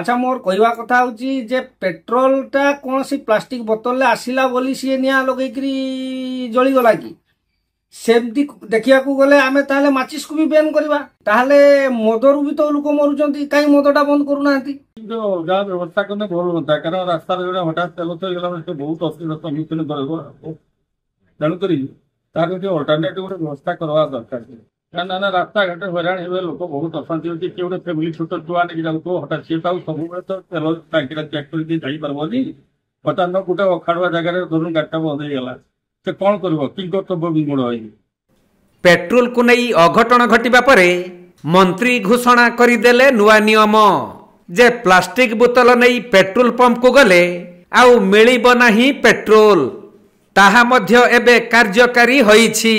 अच्छा मोर कहवा कथा होची जे पेट्रोल टा कौन सी प्लास्टिक बोतल ले आसिला बोली सी निया लगेकरी जली गला कि सेमती देखिया को गले आमे ताले माचिस को भी बैन करबा ताले मदरु भी तो लोक मरुचंती काई मदटा बंद करू नांती जो जा व्यवस्था करने भल होता कारण रास्ता रे हठात तेल तो गला तो बहुत असुविधा सम्मुखीन करबो तेणु करी तार जो अल्टरनेटिव गोटे व्यवस्था करवा दरकार कारण ना रास्ता घाट हैरान हे लोक बहुत अशांति होती कि गोटे फैमिली छोट छुआ नहीं जाऊ हठात सी सब तो तेल टांकी चेक कर जाई पारबनी हठात गोटे अखाड़ुआ जगह धरु गाड़टा बंद हो गला से कौन कर कि कर्तव्य गुण पेट्रोल को नहीं अघटन घटिबा परे मंत्री घोषणा करदेले नुआ नियम जे प्लास्टिक बोतल नहीं पेट्रोल पंप को गले आउ मिलिब नाही पेट्रोल ताहा मध्य एबे कार्यकारी होईछि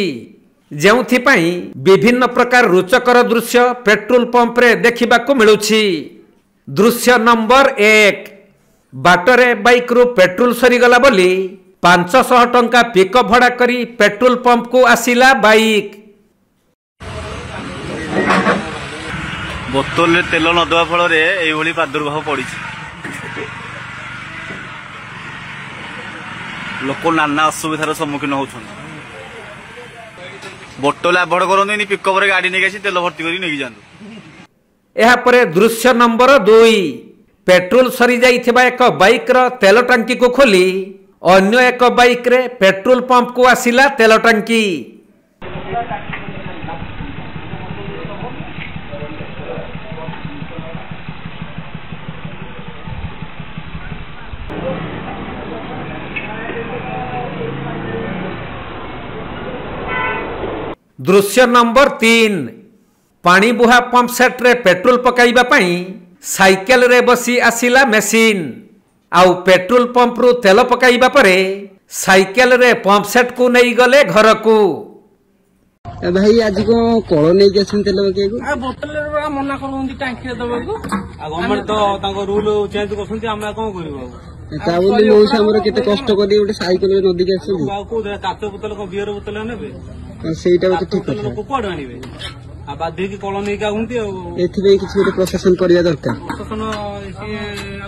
जेउथिपाई विभिन्न प्रकार रुचकर दृश्य पेट्रोल पंप रे देखिबाको मिलुछि। दृश्य नंबर 1 बाटरे बाइक रु पेट्रोल सरीगला बोली 500 टंका पिकअप भड़ा करी पेट्रोल पंप को आसिला बाइक। बोतल तेल नदवा फल ये प्रादुर्भाव पड़ी लोक नाना असुविधार सम्मुखीन होती बोतल आभोड करनी पिकअप गाड़ी नहीं तेल भर्ती कर दृश्य नंबर 2 पेट्रोल सरी जाइथिबा एक बाइक रो तेल टांकी को खोली अन्य एक बाइक रे पेट्रोल पंप को आसिला तेल टांकी। दृश्य नंबर 3 पानी बुहा पंप सेट रे पेट्रोल पकाइबा पई साइकेल रे बसी आसिला मेसिन आउ पेट्रोल पंप रु तेल पकाइबा परे साइकेल रे पंप सेट को नहीं गले घर को। भाई आज को कळ नहीं के आछन तेल पकाइ को आ बोतल रे मना करूंदी टांकी रे दबा को आ गवर्नमेंट तो ताको रूल चेंज करछंती हमरा कोन करबो ता बोली मौसा हमर केते कष्ट करी ओटे साइकेल रे नदी के आछन आ को काच बोतल को बियर बोतल नेबे सेटा तो ठीक है लोक कोड आनिबे आ बाध्य की कळ नहीं का हुंती एथि पे किछ गोटे प्रशासन करिया दरकार प्रशासन से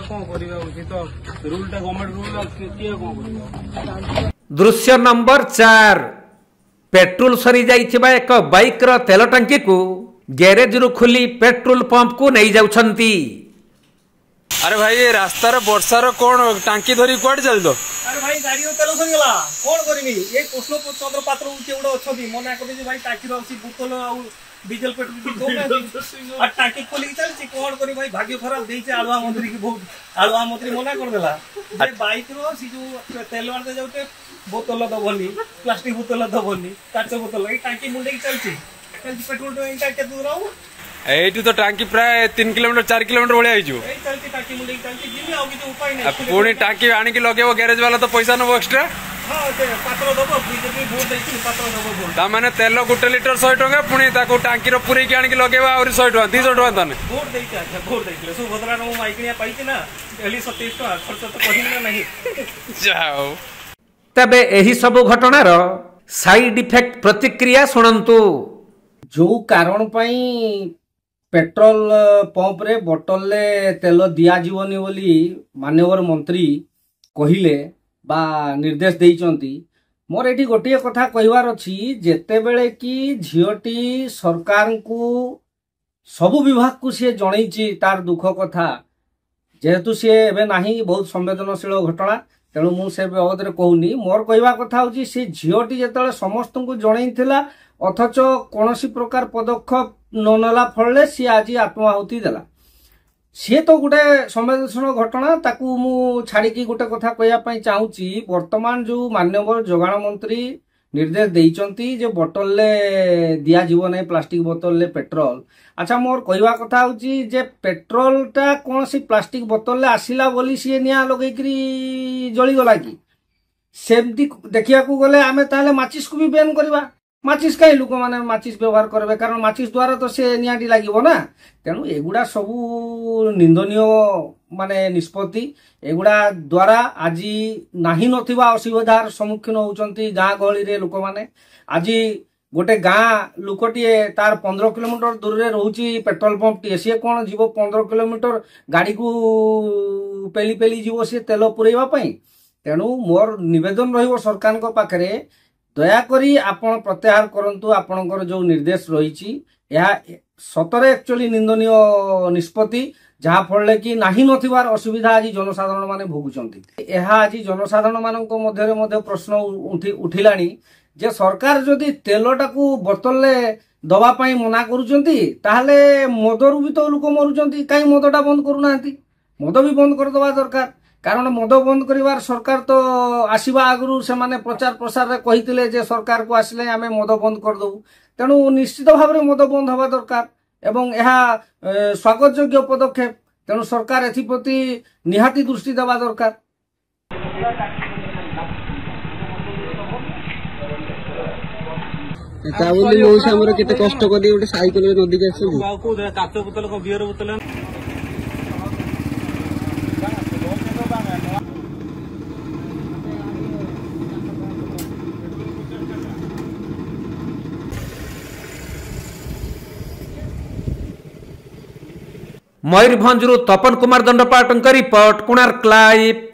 कोन करिबा उची तो रूल ता गवर्नमेंट रूल के कोन करिबा। दृश्य नंबर 4 पेट्रोल सरी जाइथिबा एक बाइक रो तेल टांकी को गैरेज रु खुली पेट्रोल पंप को नहीं जाउछंती। अरे भाई ये रास्ता रे वर्षा रो कोन टांकी धरी कोड चल दो अरे भाई गाड़ी तेल सरी गला कोन करबी ए कृष्ण चंद्र पात्र के उडो अछबी मना कर दे भाई टांकी रो बोतल आ डीजल पेट्रोल आ टांकी खोली चलची कोन करी भाई भाग्य खराब देइছে आलवा मंत्री की बहुत आलवा मंत्री मना कर देला ए बाइक रो सी जो तेल वाले जाउते बोतल दबनी प्लास्टिक बोतल दबनी काच बोतल ए टांकी मुंडे की चलची पेट्रोल टैंक के दूर आउ एटू तो टांकी प्राय 3 किलोमीटर 4 किलोमीटर भले आइजो ए चलती टांकी मुंडे की चलती जिमी आउ की उपाय नहीं पुणी टांकी आनी की लगेबो गैरेज वाला तो पैसा नबो एक्स्ट्रा हां ते पात्र दबो बीजेपी वोट देछि पात्र दबो वोट ता माने तेल 1 लीटर 100 टका पुणी ताको टांकी रो पुरी की आनी की लगेबा और 100 टका 200 टका तने वोट देछि अच्छा वोट देछि सु बदला न माइकनिया पाइछि ना एली 27 टका खर्च तो कहि ना नहीं जाओ। तबे एही सब घटनार साइड इफेक्ट प्रतिक्रिया सुनंतु। जो कारण पई पेट्रोल पंप रे बोतल ले तेल दिया जीवनी बोली माननीय मंत्री कहिले बा निर्देश देइचंती मोर एठी गोटे कथा कहवार अछि जेते बेले कि झियोटी सरकार को सबु विभाग को से जणैछि तार दुख कथा जेहेतु से एबे नाही बहुत संवेदनशील घटना तेणु मु से बाबद रे कहूनी मोर कहवा कथा होछि से झियोटी जेतले समस्त को जणैथिला अथच कौनसी प्रकार पदक्षेप ननेला फल सी आज आत्माहुति देला सी तो गोटे संवेदनशील घटना ताकू मु छाड़ी गोटे कथा कहवाई चाहूँगी वर्तमान जो माननीय जोगाण मंत्री निर्देश देइचंती जे बोतल ले दिया जीव नहीं प्लास्टिक बोतल ले पेट्रोल। अच्छा मोर कहवा कथा होची जे पेट्रोल टा कौन सी प्लास्टिक बोतल ले आसिला बोली सी निया लगेकरी जली गला कि सेमती देखिया को गले आमे ताले माचिस को भी बैन करबा माचिस कहीं लोक मैंने माचिस व्यवहार करेंगे कारण माचिस द्वारा तो से निआटी लगे ना तेणु एगुड़ा सबू निंदनीय माने निष्पत्ति एगुड़ा द्वारा आज नाही नथिबा असुविधार सम्मुखीन होउचंती गाँ गहली रे लोक माने आज गोटे गाँ लुकटीए तार 15 किलोमीटर दूर रे रोची पेट्रोल पंप टी सी कौन जीव 15 किलोमीटर गाड़ी को पेली पेली जीव सी तेल पुरैबा पई। तेणु मोर निवेदन रहिबो सरकार को पाखरे दयाकरी आपण प्रत्याहार करंतु आपणकर जो निर्देश रही सतरे एक्चुअली निंदनीय निष्पत्ति जहाँ फल कि नाही नथिबार असुविधा आज जनसाधारण माने भोगुचंती। यह आज जनसाधारण मानक मध्य प्रश्न उठिलानी जे सरकार जदि तेलटाकू बोतल दवा पाई मना करुचंती ताहले मदरू भी तो लोक मरुचंती काई मदटा बंद करूनांती। मद भी बंद कर दवा दरकार कारण मद बंद करिवार सरकार तो आसीबा आगरू से माने प्रचार प्रसार रे कहितिले जे सरकार को आसिले आमे मद बंद कर दउ। तेणु निश्चित भाव में मद बंद हवा दरकार एवं यह स्वागत योग्य पदक्षेप। तेणु सरकार एथिप्रति निहाती दृष्टि देवा दरकार। मौसा हमर केते कष्ट करी गोटे साइकिल रे नदी के आछी को काच बोतल को बियर बोतल मयूरभंजरू तपन कुमार दंडपाटଙ୍କ रिपोर्ट कोणार्क लाइव।